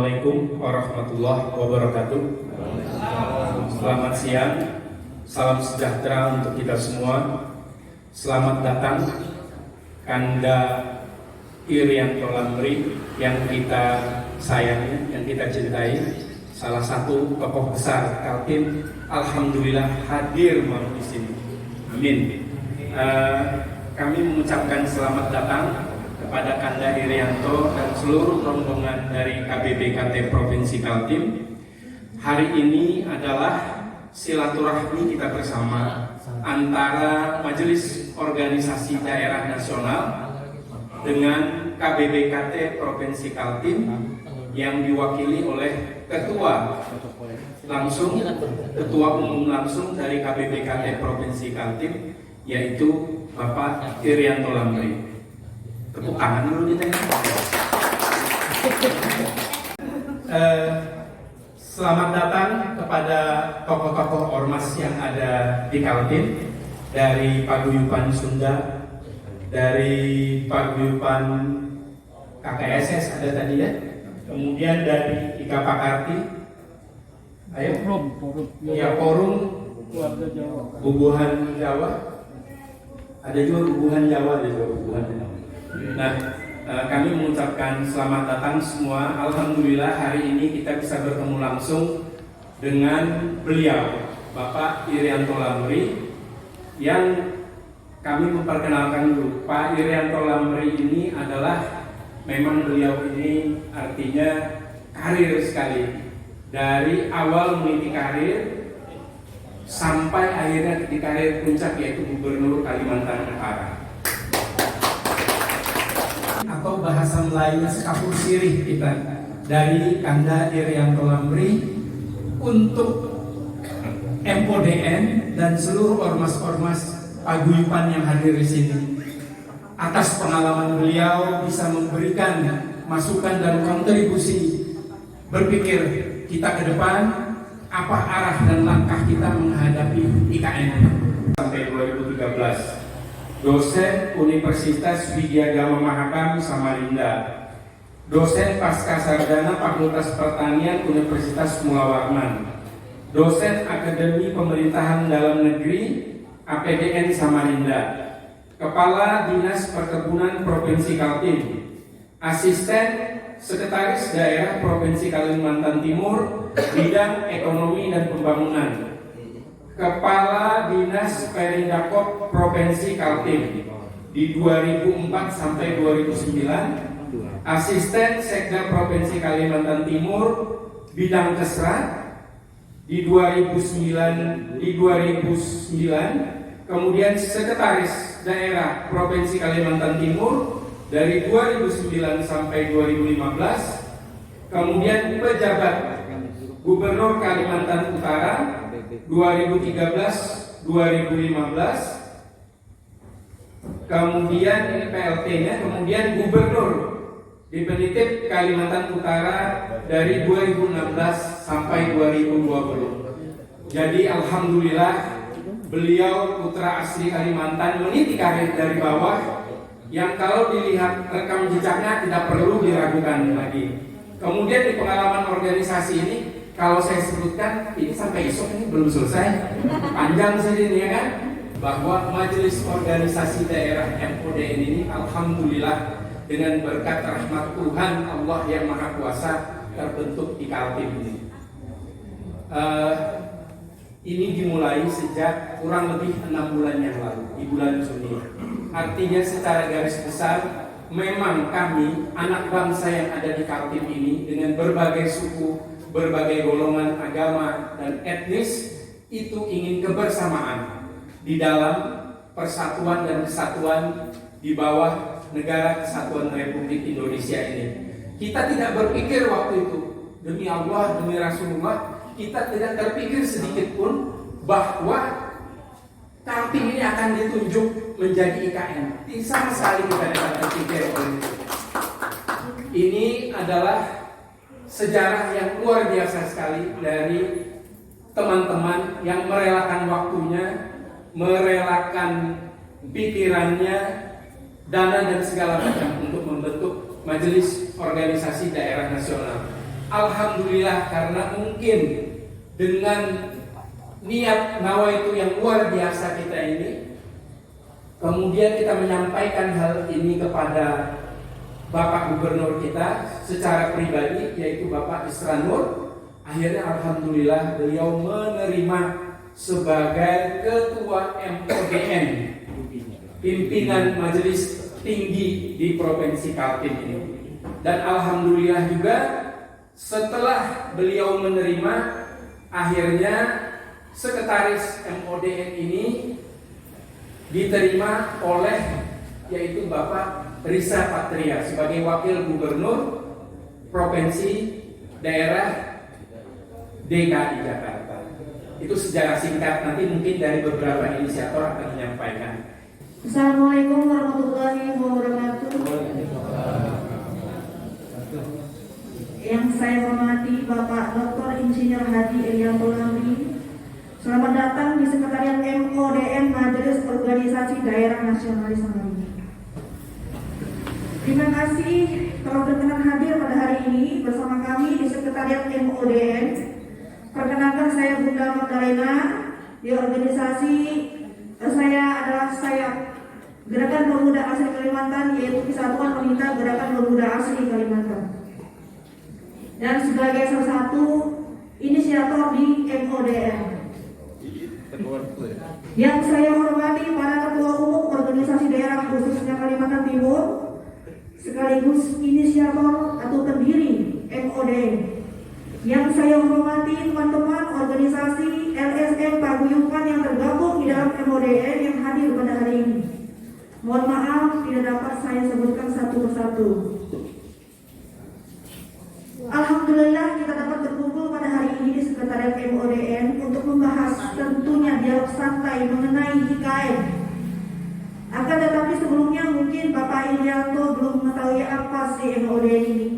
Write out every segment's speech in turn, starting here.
Assalamualaikum warahmatullahi wabarakatuh. Selamat siang, salam sejahtera untuk kita semua. Selamat datang Kanda Irianto Lamri yang kita sayangi, yang kita cintai, salah satu tokoh besar Kaltim. Alhamdulillah hadir malam di sini. Amin. Kami mengucapkan selamat datang kepada Kanda Irianto dan seluruh rombongan dari KBBKT Provinsi Kaltim. Hari ini adalah silaturahmi kita bersama antara Majelis Organisasi Daerah Nasional dengan KBBKT Provinsi Kaltim yang diwakili oleh Ketua Umum langsung dari KBBKT Provinsi Kaltim, yaitu Bapak Irianto Lamri. Tepuk tangan dulu nih. Selamat datang kepada tokoh-tokoh ormas yang ada di Kaltim, dari Paguyuban Sunda, dari Paguyuban KKSS ada tadi ya, kemudian dari Ika Pakarti, Forum Bubuhan Jawa, ada juga Bubuhan Jawa, ada juga Bubuhan Jawa. Nah, kami mengucapkan selamat datang semua. Alhamdulillah hari ini kita bisa bertemu langsung dengan beliau, Bapak Irianto Lamri, yang kami memperkenalkan dulu. Pak Irianto Lamri ini adalah, memang beliau ini artinya karir sekali. Dari awal meniti karir sampai akhirnya di karir puncak, yaitu Gubernur Kalimantan Utara. Atau bahasa Melayunya sekapur sirih kita dari Kanda Irianto Lamri untuk MODN dan seluruh ormas-ormas paguyuban yang hadir di sini. Atas pengalaman beliau bisa memberikan masukan dan kontribusi berpikir kita ke depan, apa arah dan langkah kita menghadapi IKN sampai 2013. Dosen Universitas Widyagama Mahakam Samarinda, dosen Pascasarjana Fakultas Pertanian Universitas Mula Warman, dosen Akademi Pemerintahan Dalam Negeri APDN Samarinda, Kepala Dinas Perkebunan Provinsi Kaltim, Asisten Sekretaris Daerah Provinsi Kalimantan Timur Bidang Ekonomi dan Pembangunan, Kepala Dinas Perindakop Provinsi Kaltim di 2004 sampai 2009, Asisten Sekda Provinsi Kalimantan Timur Bidang Kesra di 2009, kemudian Sekretaris Daerah Provinsi Kalimantan Timur dari 2009 sampai 2015, kemudian pejabat Gubernur Kalimantan Utara 2013-2015, kemudian ini PLT-nya, kemudian Gubernur Definitif Kalimantan Utara dari 2016 sampai 2020. Jadi alhamdulillah beliau putra asli Kalimantan meniti karir dari bawah yang kalau dilihat rekam jejaknya tidak perlu diragukan lagi. Kemudian di pengalaman organisasi ini, kalau saya sebutkan ini sampai esok ini belum selesai, panjang saja ini ya kan, bahwa Majelis Organisasi Daerah MODN ini alhamdulillah dengan berkat rahmat Tuhan Allah yang Maha Kuasa terbentuk di Kaltim ini. Ini dimulai sejak kurang lebih 6 bulan yang lalu, di bulan Juni. Artinya secara garis besar, memang kami anak bangsa yang ada di Kaltim ini dengan berbagai suku, berbagai golongan agama dan etnis itu ingin kebersamaan di dalam persatuan dan kesatuan di bawah negara kesatuan Republik Indonesia ini. Kita tidak berpikir waktu itu, demi Allah, demi Rasulullah, kita tidak terpikir sedikit pun bahwa Kaltim ini akan ditunjuk menjadi IKN. Sama sekali kita tidak terpikir oleh itu. Ini adalah sejarah yang luar biasa sekali dari teman-teman yang merelakan waktunya, merelakan pikirannya, dana dan segala macam untuk membentuk Majelis Organisasi Daerah Nasional. alhamdulillah karena mungkin dengan niat nawaitu yang luar biasa kita ini, kemudian kita menyampaikan hal ini kepada Bapak Gubernur kita secara pribadi, yaitu Bapak Isran Nur. Akhirnya alhamdulillah beliau menerima sebagai Ketua MODN, pimpinan Majelis Tinggi di Provinsi Kaltim ini. Dan alhamdulillah juga setelah beliau menerima, akhirnya sekretaris MODN ini diterima oleh yaitu Bapak Risa Patria sebagai Wakil Gubernur Provinsi Daerah DKI Jakarta. Itu sejarah singkat, nanti mungkin dari beberapa inisiator akan menyampaikan. Assalamualaikum warahmatullahi wabarakatuh. Yang saya hormati Bapak Dr. Insinyur Haji Irianto Lamri. Selamat datang di Sekretariat MODN Majelis Organisasi Daerah Nasionalis Samarinda. Terima kasih telah berkenan hadir pada hari ini bersama kami di Sekretariat MODN. Perkenalkan, saya Bunda Magdalena. Di organisasi saya adalah sayap Gerakan Pemuda Asli Kalimantan, yaitu Kesatuan Wanita Gerakan Pemuda Asli Kalimantan, dan sebagai salah satu inisiator di MODN. Yang saya hormati para ketua umum organisasi daerah khususnya Kalimantan Timur, sekaligus inisiator atau pendiri MODN. Yang saya hormati teman-teman organisasi LSM paguyuban yang tergabung di dalam MODN yang hadir pada hari ini. Mohon maaf tidak dapat saya sebutkan satu persatu. Alhamdulillah kita dapat berkumpul pada hari ini di Sekretariat MODN untuk membahas tentunya dialog santai mengenai IKN. Akan tetapi sebelumnya mungkin Bapak Irianto belum mengetahui apa sih MODN ini.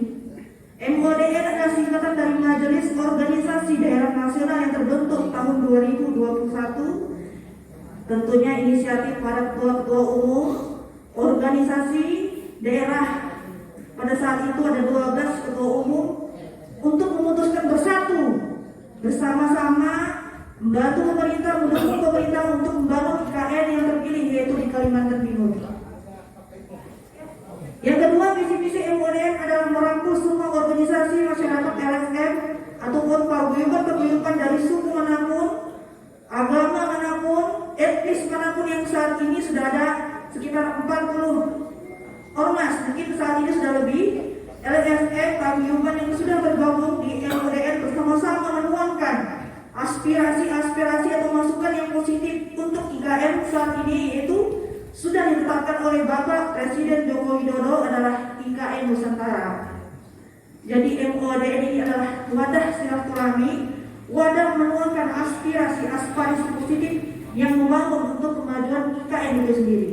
MODN adalah singkatan dari Majelis Organisasi Daerah Nasional yang terbentuk tahun 2021. Tentunya inisiatif para ketua-ketua umum organisasi daerah. Pada saat itu ada 12 ketua umum untuk memutuskan bersatu bersama-sama membantu pemerintah, mendukung pemerintah untuk membangun IKN yang terpilih, yaitu di Kalimantan Timur. Yang kedua, visi-misi MODN adalah merangkul semua organisasi masyarakat LSM ataupun paguyuban dari suku manapun, agama manapun, etnis manapun yang saat ini sudah ada sekitar 40 ormas, mungkin saat ini sudah lebih, LSM paguyuban yang sudah bergabung di MODN bersama-sama menuangkan aspirasi-aspirasi atau masukan yang positif untuk IKN saat ini, yaitu sudah ditetapkan oleh Bapak Presiden Joko Widodo adalah IKN Nusantara. Jadi MODN ini adalah wadah silaturahmi, wadah menuangkan aspirasi positif yang membangun untuk kemajuan IKN itu sendiri.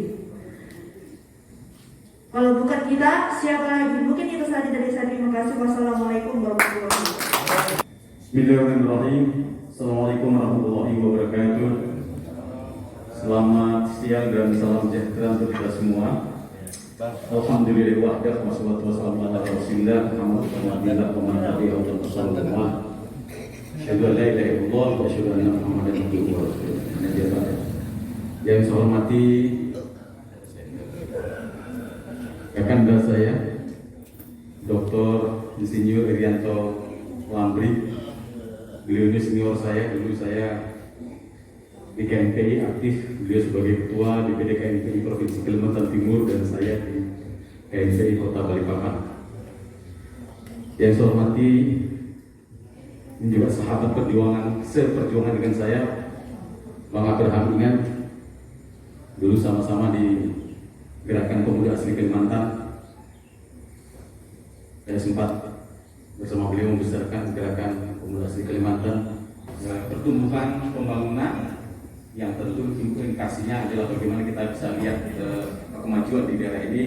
Kalau bukan kita, siapa lagi? Mungkin itu saja dari saya. Terima kasih. Wassalamualaikum warahmatullahi wabarakatuh. Bismillahirrahmanirrahim. Assalamualaikum warahmatullahi wabarakatuh. Selamat siang dan salam sejahtera untuk kita semua. Alhamdulillah wahdah wassalatu wassalamu ala rasulillah Muhammad wa ala alihi wa sahbihi. Asyhadu an la ilaha illallah wa asyhadu anna Muhammadan abduhu wa rasuluh. Yang saya hormati rekan saya Dr. Insinyur Irianto Lamri. Beliau ini senior saya, dulu saya di KNPI aktif, beliau sebagai ketua DPD KNPI Provinsi Kalimantan Timur dan saya di KNPI Kota Balikpapan. Yang saya hormati ini juga sahabat seperjuangan dengan saya, Bang Abraham Ingat, dulu sama-sama di Gerakan Pemuda Asli Kalimantan. Saya sempat bersama beliau membesarkan Gerakan Pemuda Asli Kalimantan. Pertumbuhan pembangunan yang tentu implikasinya adalah bagaimana kita bisa lihat kemajuan di daerah ini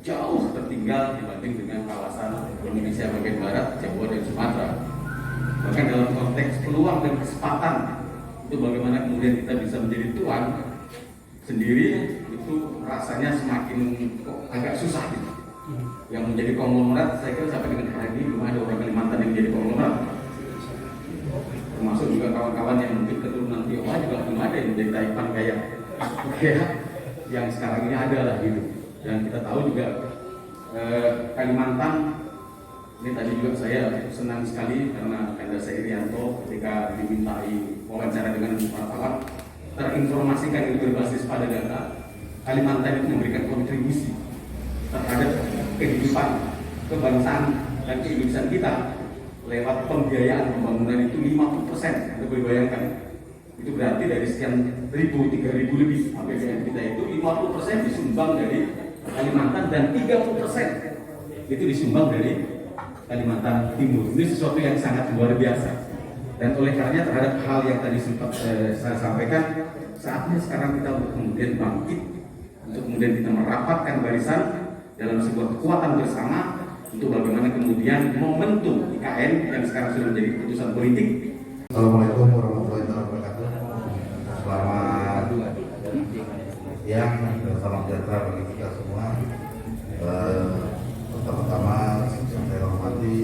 jauh tertinggal dibanding dengan kawasan Indonesia bagian barat, Jawa dan Sumatera. Bahkan dalam konteks peluang dan kesempatan itu bagaimana kemudian kita bisa menjadi tuan sendiri, itu rasanya semakin agak susah gitu. Yang menjadi konglomerat, saya kira sampai dengan hari ini belum ada orang Kalimantan yang menjadi konglomerat. Termasuk juga kawan-kawan yang mungkin keturunan Tionghoa juga belum ada yang menjadi Taipan kayak yang sekarang ini ada lah gitu. Dan kita tahu juga Kalimantan ini tadi juga saya senang sekali karena Kandasa Irianto ketika dimintai wawancara dengan wartawan terinformasikan itu berbasis pada data. Kalimantan itu memberikan kontribusi terhadap kehidupan, kebangsaan dan keindonesiaan kita lewat pembiayaan pembangunan itu 50%. Anda boleh bayangkan, itu berarti dari sekian ribu, 3.000 lebih APBN kita itu 50% disumbang dari Kalimantan dan 30% itu disumbang dari Kalimantan Timur. Ini sesuatu yang sangat luar biasa. Dan oleh karenanya terhadap hal yang tadi sempat saya sampaikan, saatnya sekarang kita untuk kemudian bangkit, untuk kemudian kita merapatkan barisan dalam sebuah kekuatan bersama untuk bagaimana kemudian momentum IKN yang sekarang sudah menjadi keputusan politik. Assalamualaikum warahmatullahi wabarakatuh. Selamat siang dan salam sejahtera bagi kita semua. Pertama-tama saya hormati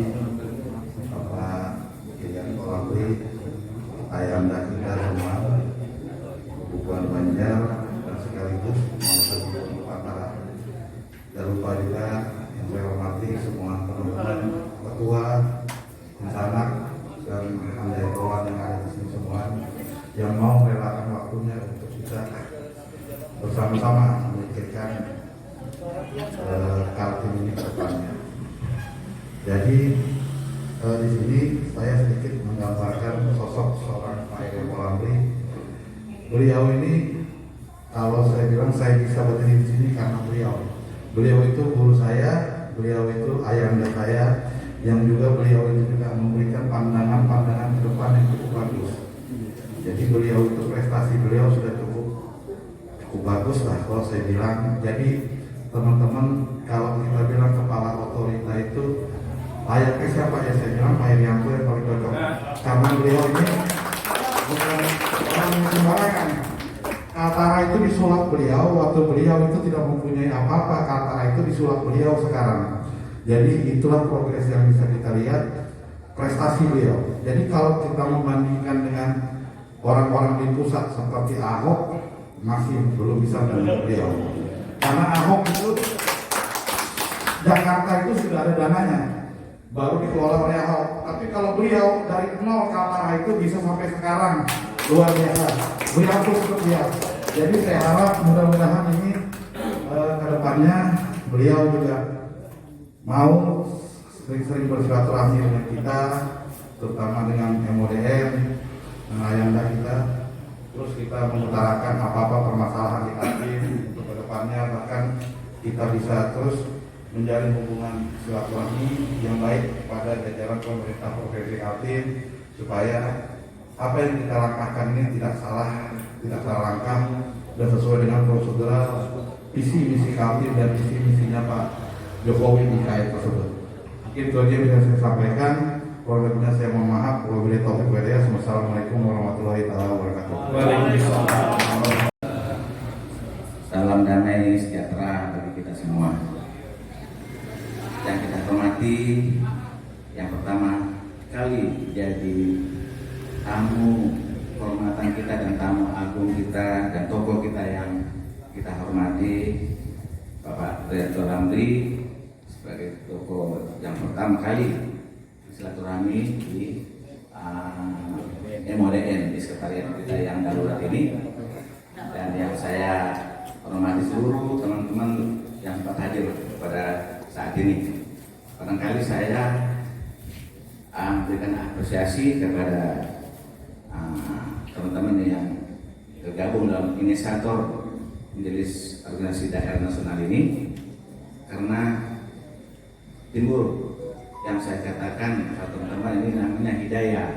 Bapak Irianto Lambri, ayahanda kita semua, Bukuan Banjar, dan sekaligus Nusantara. Jangan lupa juga yang saya hormati semua teman-teman ketua, insanak, dan andai kawan yang ada di sini semua yang mau merelakan waktunya untuk kita bersama-sama memikirkan Kaltim ini ke depannya. Jadi di sini saya sedikit menggambarkan sosok seorang Pak Irianto Lambri. Beliau ini, kalau saya bilang saya bisa berdiri di sini karena beliau. Beliau itu guru saya, beliau itu ayahanda saya, yang juga beliau itu juga memberikan pandangan-pandangan ke depan yang cukup bagus. Jadi beliau itu prestasi beliau sudah cukup bagus lah kalau saya bilang. Jadi teman-teman, kalau kita bilang kepala otorita itu layaknya siapa ya, saya bilang Pak Irianto yang paling cocok. Karena beliau ini bukan orang yang sembarangan. Kaltara itu disulap beliau waktu beliau itu tidak mempunyai apa-apa. Kaltara itu disulap beliau sekarang. Jadi itulah progres yang bisa kita lihat, prestasi beliau. Jadi kalau kita membandingkan dengan orang-orang di pusat seperti Ahok, masih belum bisa melihat beliau. Karena Ahok itu Jakarta itu sudah ada dananya, baru dikelola oleh Ahok. Tapi kalau beliau dari nol Kaltara itu bisa sampai sekarang, luar biasa. Beliau terus beliau. Jadi saya harap mudah-mudahan ini kedepannya beliau juga mau sering-sering bersilaturahmi dengan kita, terutama dengan MODN, dengan ayahanda kita. Terus kita mengutarakan apa-apa permasalahan di Kaltim untuk kedepannya, bahkan kita bisa terus menjalin hubungan silaturahmi yang baik pada jajaran pemerintah Provinsi Kaltim, supaya apa yang kita langkahkan ini tidak salah langkah dan sesuai dengan prosedural visi misi Kaltim dan visi misinya Pak Jokowi di KM tersebut. Itu aja yang bisa saya sampaikan. Kurang lebihnya saya mohon maaf. Wabillahi taufiq wal hidayah. Wassalamualaikum warahmatullahi wabarakatuh. Salam damai sejahtera bagi kita semua. Yang kita hormati, yang pertama kali jadi tamu kehormatan kita dan tamu agung kita dan tokoh kita yang kita hormati, Bapak Irianto Lambri, sebagai tokoh yang pertama kali silaturahmi di MODN, di sekretariat kita yang darurat ini, dan yang saya hormati seluruh teman-teman yang sempat hadir pada saat ini. Barangkali saya memberikan apresiasi kepada teman-teman yang tergabung dalam inisiator Majelis Organisasi Daerah Nasional ini, karena timbul yang saya katakan teman-teman ini namanya hidayah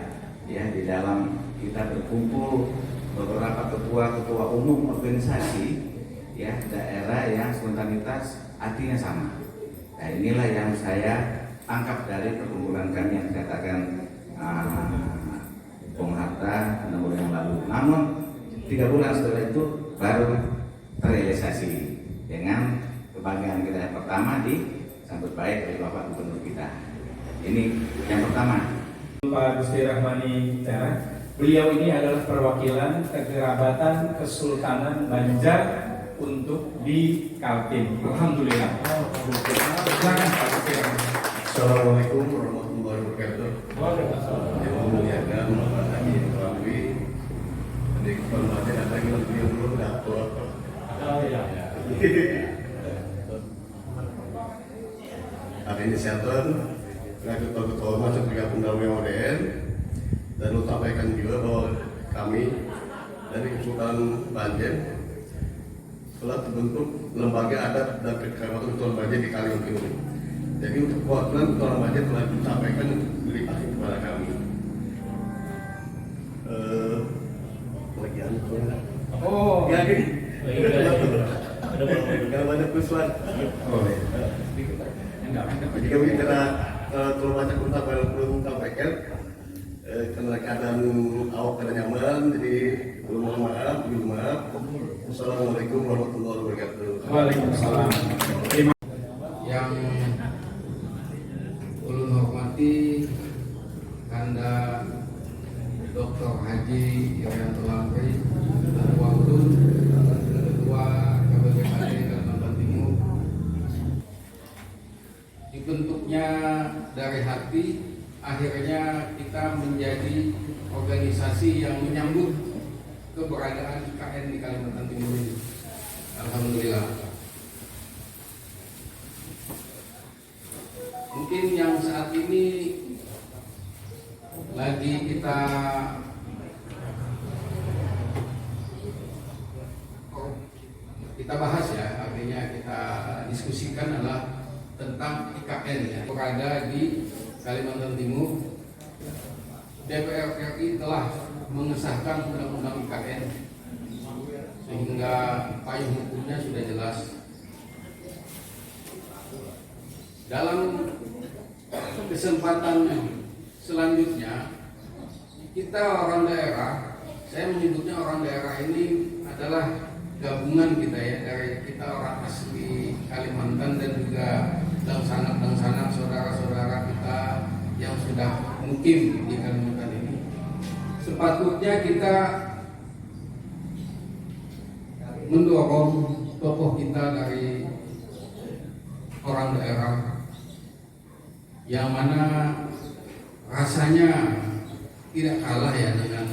ya, di dalam kita berkumpul beberapa ketua-ketua umum organisasi ya daerah yang spontanitas artinya sama. Nah, inilah yang saya tangkap dari perkumpulan kami yang dikatakan Bung Hatta 6 bulan yang lalu. Namun 3 bulan setelah itu baru terrealisasi dengan kebahagiaan kita yang pertama di Pak Gusti Rahmani Cara. Beliau ini adalah perwakilan kekerabatan Kesultanan Banjar untuk di Kaltim. Alhamdulillah. Silakan Pak Gusti Rahmani. Assalamualaikum warahmatullahi wabarakatuh. Yang memuliakan Bapak Haji Ramli, adik kehormatan ada yang beliau belum dapat. Ada inisiator, ketua masuk bergabung dalam WODN, dan untuk sampaikan juga bahwa kami dari Kesultanan Banjar telah terbentuk lembaga adat dan kekerabatan Kesultanan Banjar di Kalimantan Timur. Jadi untuk perwakilan Kesultanan Banjar telah disampaikan dilimpahkan kepada kami. Bagian Oh, ya gini. Kalau banyak kusuan. Jika bicara terbaca pun belum sampaikan karena keadaan awak tidak nyaman, jadi belum maaf. Assalamualaikum warahmatullahi wabarakatuh. Waalaikumsalam. Yang ulun hormati Anda Dr. Haji Irianto Lamri, Ketua Ulun, Ketua KBBPAD Kalimantan Timur. Dibentuknya dari hati, akhirnya kita menjadi organisasi yang menyambut keberadaan IKN di Kalimantan Timur ini. Alhamdulillah. Mungkin yang saat ini lagi kita bahas ya, artinya kita diskusikan adalah tentang IKN ya, berada di Kalimantan Timur. DPR RI telah mengesahkan undang-undang IKN sehingga payung hukumnya sudah jelas. Dalam kesempatan selanjutnya, kita orang daerah, saya menyebutnya orang daerah ini adalah gabungan kita ya, dari kita orang asli Kalimantan dan juga dangsanak saudara-saudara kita yang sudah mukim di Kalimantan ini. Sepatutnya kita mendorong tokoh kita dari orang daerah yang mana rasanya tidak kalah ya dengan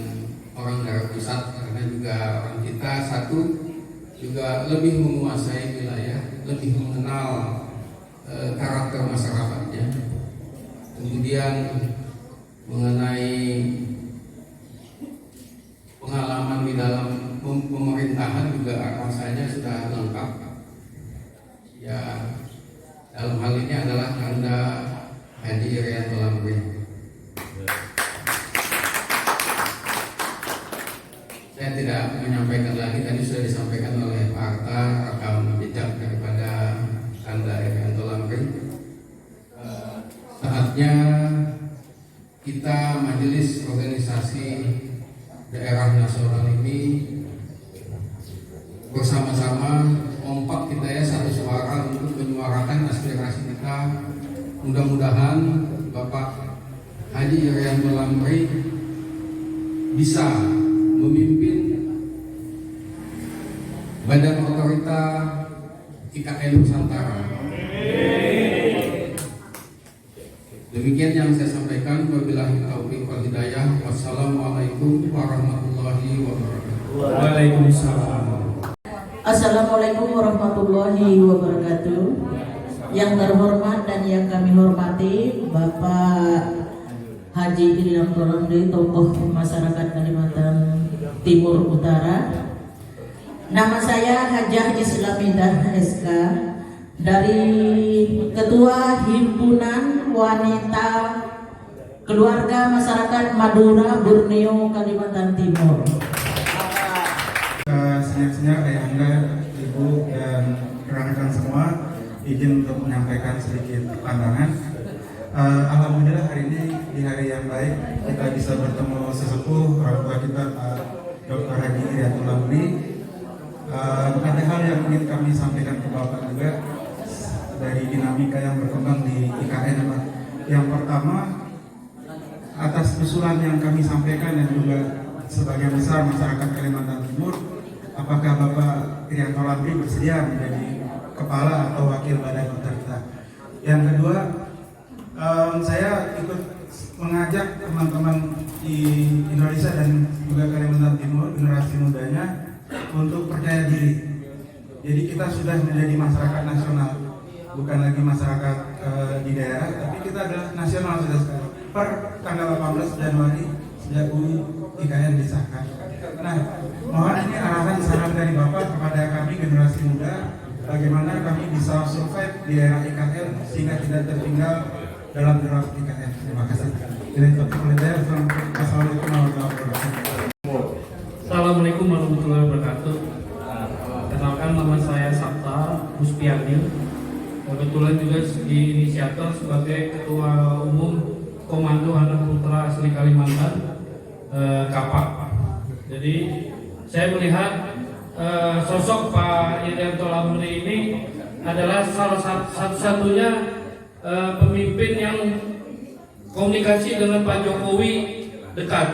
orang daerah pusat, karena juga orang kita satu juga lebih menguasai wilayah, lebih mengenal karakter masyarakatnya. Kemudian mengenai pengalaman di dalam pemerintahan juga rasanya sudah lengkap. Ya, dalam hal ini adalah Anda Haji Irianto Lamri. Saya tidak menyampaikan lagi, tadi sudah disampaikan oleh Pak Arta rekam jejak daripada Anda Irianto Lamri. Saatnya kita majelis organisasi daerah nasional ini bersama-sama kompak kita ya, satu suara untuk menyuarakan aspirasi kita. Mudah-mudahan Bapak Haji Irianto Lamri bisa memimpin Badan Otorita IKN Nusantara. Demikian yang saya sampaikan. Wabillahi taufiq wal hidayah. Wassalamualaikum warahmatullahi wabarakatuh. Waalaikumsalam. Assalamualaikum warahmatullahi wabarakatuh. Yang terhormat dan yang kami hormati Bapak Haji Irianto Lamri, tokoh masyarakat Kalimantan Timur Utara. Nama saya Hajah Islamidah SK dari Ketua Himpunan Wanita Keluarga Masyarakat Madura Borneo Kalimantan Timur. Senyap-senyap Ayahanda, Ibu dan rekan-rekan semua, izin untuk menyampaikan sedikit pandangan. Alhamdulillah hari ini di hari yang baik kita bisa bertemu sesepuh orang tua kita Pak Dr. Haji Irianto Lamri. Ada hal yang ingin kami sampaikan ke Bapak juga dari dinamika yang berkembang di IKN. Yang pertama, atas usulan yang kami sampaikan dan juga sebagian besar masyarakat Kalimantan Timur, apakah Bapak Irianto Lambri bersedia menjadi kepala atau wakil badan otorita? Yang kedua, saya ikut mengajak teman-teman di Indonesia dan juga Kalimantan Timur, generasi mudanya, untuk percaya diri. Jadi kita sudah menjadi masyarakat nasional, bukan lagi masyarakat di daerah, tapi kita adalah nasional sudah sekarang. Per tanggal 18 Januari sejak UU IKN disahkan. Nah, mohon ini arahan saran dari Bapak kepada kami generasi muda, bagaimana kami bisa survive di era IKN sehingga tidak tertinggal dalam generasi IKN. Terima kasih. Assalamualaikum warahmatullahi wabarakatuh. Assalamualaikum warahmatullahi wabarakatuh. Kenalkan, nama saya Sabta Muspiani. Kebetulan juga di inisiator sebagai Ketua Umum Komando Anak Putra Asli Kalimantan, KAPAK. Jadi saya melihat sosok Pak Irianto Lambri ini adalah salah satu-satunya pemimpin yang komunikasi dengan Pak Jokowi dekat.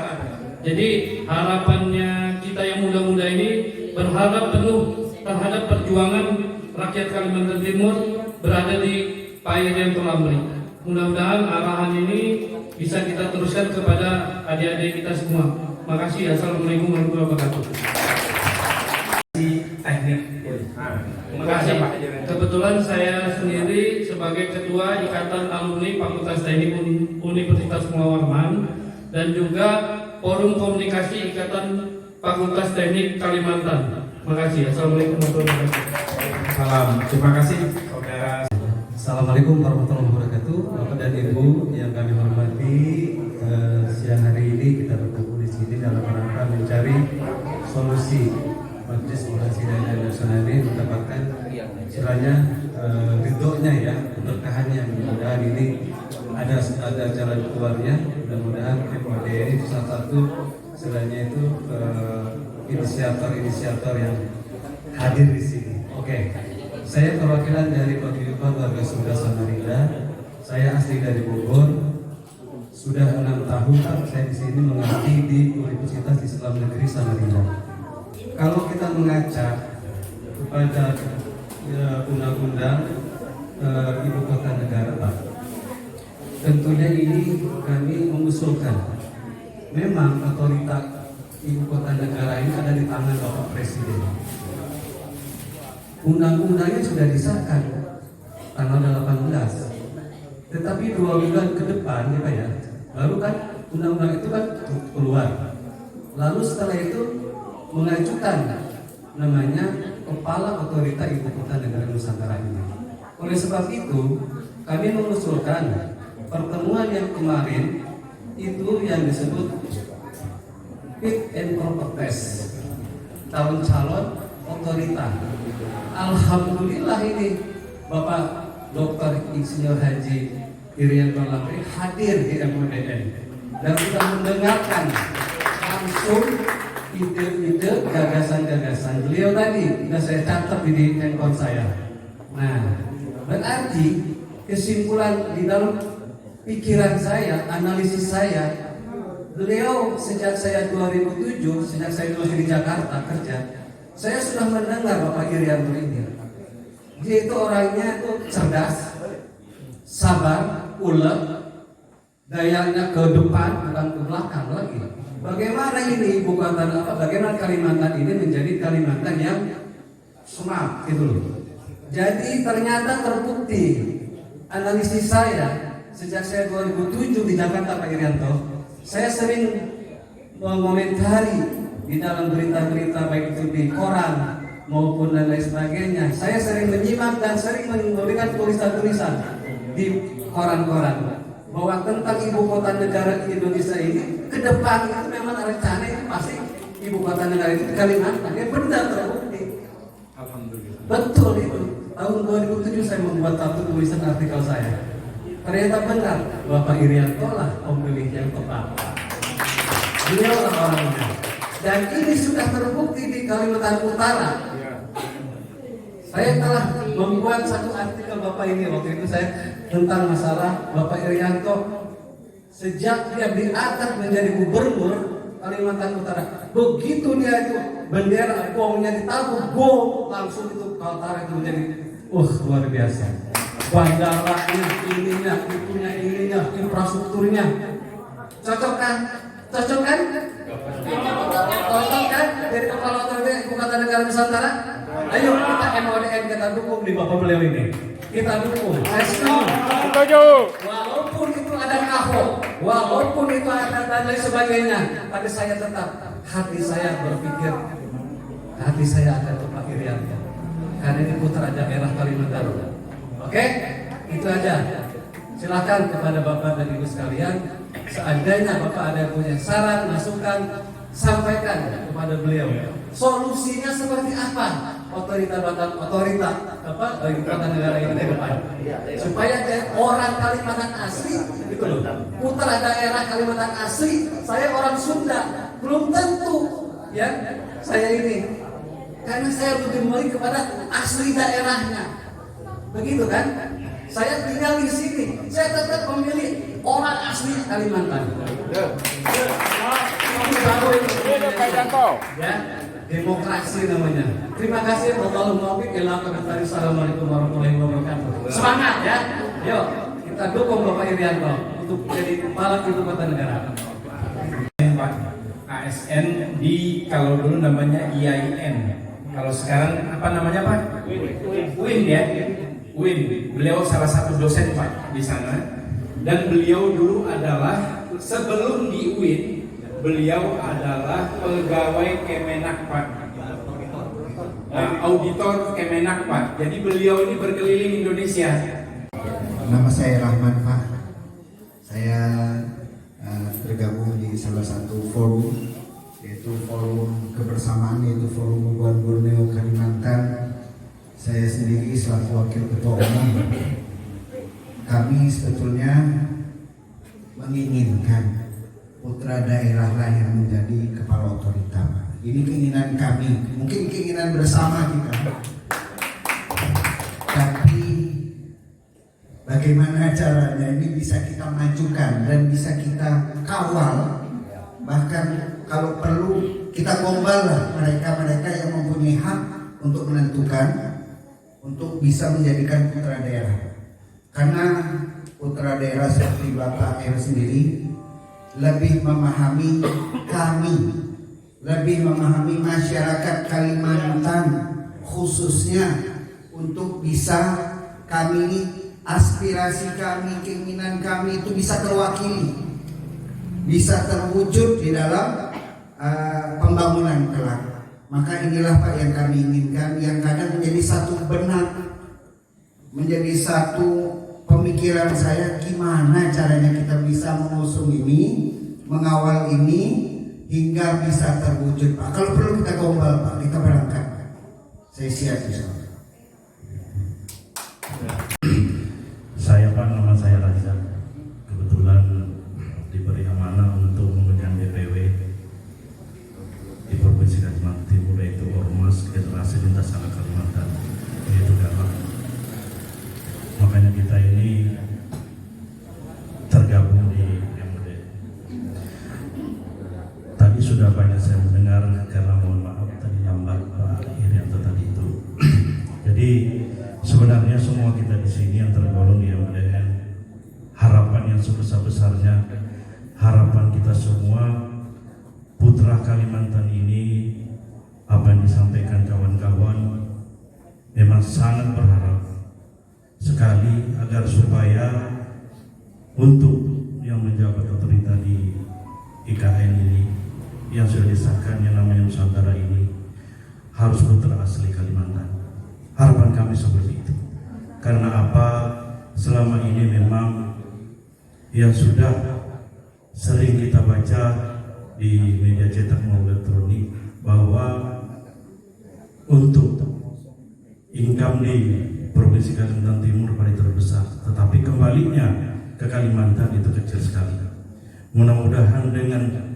Jadi harapannya kita yang muda-muda ini berharap penuh terhadap perjuangan rakyat Kalimantan Timur berada di Pak Irianto Lambri. Mudah-mudahan arahan ini bisa kita teruskan kepada adik-adik kita semua. Makasih. Assalamualaikum warahmatullahi wabarakatuh. Teknik. Terima kasih. Kebetulan saya sendiri sebagai Ketua Ikatan Alumni Fakultas Teknik Universitas Mulai Warman dan juga Forum Komunikasi Ikatan Fakultas Teknik Kalimantan. Terima kasih. Assalamualaikum warahmatullahi wabarakatuh. Salam. Terima kasih, saudara. Assalamualaikum warahmatullahi wabarakatuh. Bapak dan Ibu yang kami hormati, siang hari ini kita bertemu di sini dalam rangka mencari solusi Majelis Koordinasi Daerah Nasional ini mendapatkan istilahnya ridhonya ya, keberkahannya. Mudah-mudahan ini ada jalan keluarnya. Mudah-mudahan MOD ini salah satu istilahnya itu inisiator yang hadir di sini. Oke. Saya perwakilan dari Paguyuban Warga Sunda Samarinda. Saya asli dari Bogor. Sudah 6 tahun saya di sini mengabdi di Universitas Islam Negeri Samarinda. Kalau kita mengaca kepada undang-undang ibu kota negara, Pak, tentunya ini kami mengusulkan. Memang otoritas ibu kota negara ini ada di tangan Bapak Presiden. Undang-undangnya sudah disahkan tanggal 18, tetapi 2 bulan ke depan ya Pak ya, lalu kan undang-undang itu kan keluar, lalu setelah itu mengajukan namanya Kepala Otorita Ibu Kota Negara Nusantara ini. Oleh sebab itu kami mengusulkan pertemuan yang kemarin itu yang disebut fit and proper test calon otorita. Alhamdulillah ini Bapak Dr. Insinyur Haji Irianto Lambri hadir di MODN dan sudah mendengarkan langsung ide-ide, gagasan-gagasan beliau tadi. Sudah saya catat di handphone saya. Nah, berarti kesimpulan di dalam pikiran saya, analisis saya, beliau sejak saya 2007, sejak saya masih di Jakarta kerja, saya sudah mendengar Bapak Irianto ini. Dia itu orangnya itu cerdas, sabar, ulet, dayanya ke depan bukan ke belakang lagi. Bagaimana ini ibu kota apa? Bagaimana Kalimantan ini menjadi Kalimantan yang smart gitu loh. Jadi ternyata terbukti analisis saya sejak saya 2007 di Jakarta Pak Irianto, saya sering mengomentari di dalam berita-berita baik itu di koran maupun dan lain sebagainya. Saya sering menyimak dan sering memberikan tulisan-tulisan di koran-koran bahwa tentang ibu kota negara Indonesia ini ke depan itu memang rencana itu pasti ibu kota negara itu di Kalimantan. Ya benar, terbukti. Alhamdulillah. Betul itu. Tahun 2007 saya membuat satu tulisan artikel saya. Ternyata benar, Bapak Irianto lah pemilih yang tepat. Beliau lah orangnya. Dan ini sudah terbukti di Kalimantan Utara. Saya telah membuat satu artikel Bapak ini waktu itu saya tentang masalah Bapak Irianto sejak dia diangkat menjadi gubernur Kalimantan Utara, begitu dia itu bendera gongnya ditabuh, gong langsung itu Kaltara itu menjadi luar biasa. Bandaranya, ininya, infrastrukturnya, cocok kan? Cocok kan? Cocok kan? Dari kepala otorita Ibu Kota Negara Nusantara. Ayo kita MODN kita dukung di bapak beliau ini. Kita dukung. Saya setuju. Walaupun itu ada Ahok, walaupun itu ada dan lain sebagainya, tapi saya tetap hati saya berpikir, hati saya akan ke Pak Irianto. Karena ini putra daerah Kalimantan. Oke, itu aja. Silakan kepada Bapak dan Ibu sekalian, seandainya Bapak ada yang punya saran, masukan, sampaikan kepada beliau. Solusinya seperti apa? Otorita Ibu Kota Negara ini ke depan, supaya orang Kalimantan asli, gitu loh. Putra daerah Kalimantan asli, saya orang Sunda, belum tentu ya saya ini, karena saya lebih memilih kepada asli daerahnya, begitu kan? Saya tinggal di sini, saya tetap memilih orang asli Kalimantan. Ya, demokrasi namanya. Terima kasih warahmatullahi wabarakatuh. Assalamualaikum warahmatullahi wabarakatuh. Semangat ya. Yuk, kita dukung Bapak Irianto untuk jadi kepala Ibu Kota Negara. Pak, ASN di kalau dulu namanya IAIN. Kalau sekarang apa namanya Pak? UIN ya. UIN. Beliau salah satu dosen Pak di sana. Dan beliau dulu adalah sebelum di UIN, beliau adalah pegawai Kemenak Pak. Auditor Kemenak Pak. Jadi beliau ini berkeliling Indonesia. Nama saya Rahman Pak. Saya tergabung di salah satu forum, yaitu forum kebersamaan, yaitu forum Hubungan Borneo Kalimantan. Saya sendiri selaku wakil ketua umum. Kami sebetulnya menginginkan putra daerah lah yang menjadi kepala otorita. Ini keinginan kami, mungkin keinginan bersama kita. Tapi bagaimana caranya ini bisa kita majukan dan bisa kita kawal, bahkan kalau perlu kita gombal lah mereka-mereka yang mempunyai hak untuk menentukan, untuk bisa menjadikan putra daerah. Karena putra daerah seperti Bapak R sendiri lebih memahami kami, lebih memahami masyarakat Kalimantan khususnya, untuk bisa kami ini, aspirasi kami, keinginan kami itu bisa terwakili, bisa terwujud di dalam pembangunan kelak. Maka inilah Pak yang kami inginkan, yang kadang menjadi satu benak, menjadi satu pemikiran saya, gimana caranya kita bisa mengusung ini, mengawal ini hingga bisa terwujud Pak. Kalau perlu kita gombal Pak, kita berangkat. Saya siap insyaallah. Saya Pak, nama saya Raza. Kebetulan diberi amanah untuk memegang DPW di Provinsi Kalimantan Timur, yaitu Ormas Generasi Lintas Anak Kalimantan, yaitu Galak. Makanya kita ini tergabung di MD. Tadi sudah banyak saya mendengar, karena mohon maaf tadi nyambat Pak Irianto tadi itu. Jadi sebenarnya semua kita di sini yang tergolong di MDN, harapan yang sebesar-besarnya, harapan kita semua putra Kalimantan ini, apa yang disampaikan kawan-kawan, memang sangat berharap sekali agar supaya untuk yang menjabat otorita di IKN ini yang sudah disahkan yang namanya Nusantara ini harus putra asli Kalimantan. Harapan kami seperti itu. Karena apa? Selama ini memang yang sudah sering kita baca di media cetak maupun elektronik bahwa untuk income di Provinsi Kalimantan Timur paling terbesar, tetapi kembalinya ke Kalimantan itu kecil sekali. Mudah-mudahan dengan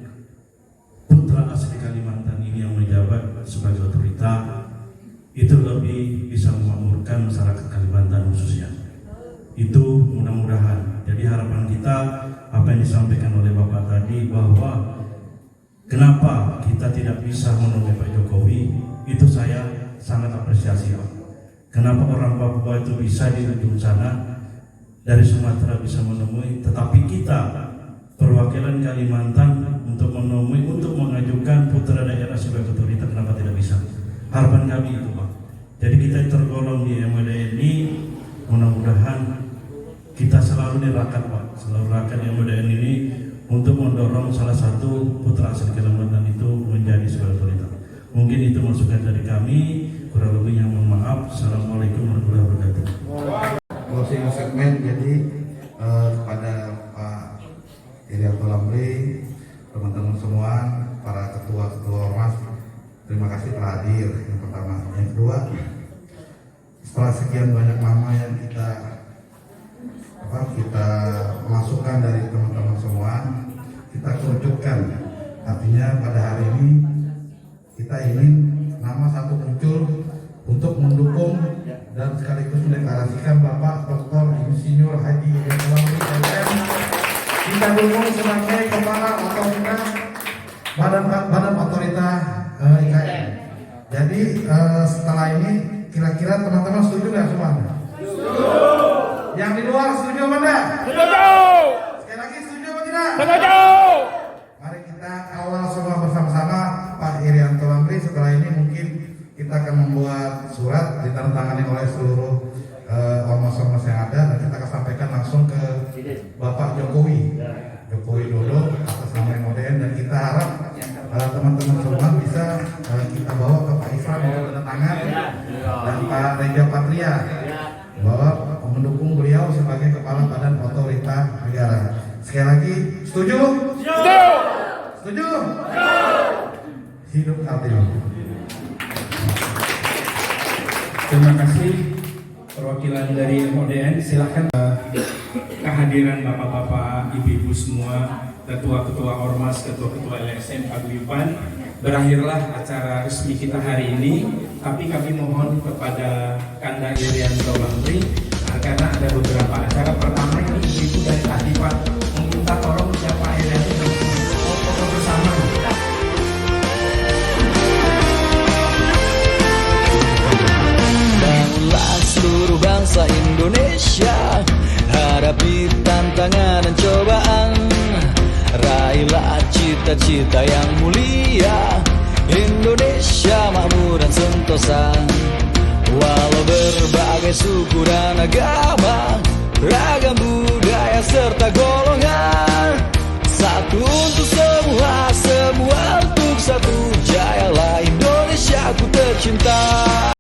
putra asli Kalimantan ini yang menjabat sebagai otorita, itu lebih bisa memakmurkan masyarakat Kalimantan khususnya. Itu mudah-mudahan. Jadi harapan kita apa yang disampaikan oleh Bapak tadi, bahwa kenapa kita tidak bisa menemui Pak Jokowi, itu saya sangat apresiasi Pak. Kenapa orang Papua itu bisa di ujung sana, dari Sumatera bisa menemui, tetapi kita perwakilan Kalimantan untuk menemui, untuk mengajukan putra daerah sebagai otorita, kenapa tidak bisa? Harapan kami itu Pak. Jadi kita tergolong di MWDN ini, mudah-mudahan kita selalu dirakat Pak, selalu rakat MWDN ini untuk mendorong salah satu putra asli Kalimantan itu menjadi sebagai otorita. Mungkin itu masukan dari kami, kurang lebihnya mohon maaf. Assalamualaikum warahmatullahi wabarakatuh. Closing segmen, jadi kepada Pak Irianto Lambri, teman-teman semua, para ketua-ketua ormas, terima kasih telah hadir. Yang pertama, yang kedua, setelah sekian banyak nama yang kita masukkan dari teman-teman semua, kita kerucutkan. Artinya pada hari ini kita ingin nama satu muncul untuk mendukung dan sekaligus mendeklarasikan Bapak Dr. Insinyur Haji Irianto Lambri LM kita dukung sebagai kepala otoritas badan otorita IKN. Jadi setelah ini kira-kira teman-teman setuju nggak semua? Yang di luar setuju apa enggak? Setuju. Sekali lagi setuju apa tidak? Setuju. Mari kita kawal semua bersama-sama Pak Irianto Lambri. Setelah ini mungkin kita akan membuat surat ditandatangani oleh seluruh ormas-ormas yang ada, dan kita akan sampaikan langsung ke Bapak Jokowi Dodo atas nama MWDN, dan kita harap teman-teman semua bisa kita bawa ke Pak Islam untuk tanda tangan dan Pak Reja Patria bahwa mendukung beliau sebagai kepala badan otorita negara. Sekali lagi, setuju? Setuju. Setuju? Hidup Kaltim. Terima kasih perwakilan dari MWDN. Silahkan kehadiran bapak-bapak, ibu-ibu semua, ketua-ketua ormas, ketua-ketua LSM, paguyuban. Berakhirlah acara resmi kita hari ini, tapi kami mohon kepada Kanda Irianto Lambri karena ada beberapa acara. Pertama ini ibu dari tadi Pak meminta tolong siapa Irianto foto bersama. Bangunlah seluruh bangsa Indonesia, hadapi tantangan dan cobaan. Raihlah cita-cita yang mulia, Indonesia makmur dan sentosa. Walau berbagai suku dan agama, ragam budaya serta golongan, satu untuk semua, semua untuk satu. Jayalah Indonesia ku tercinta.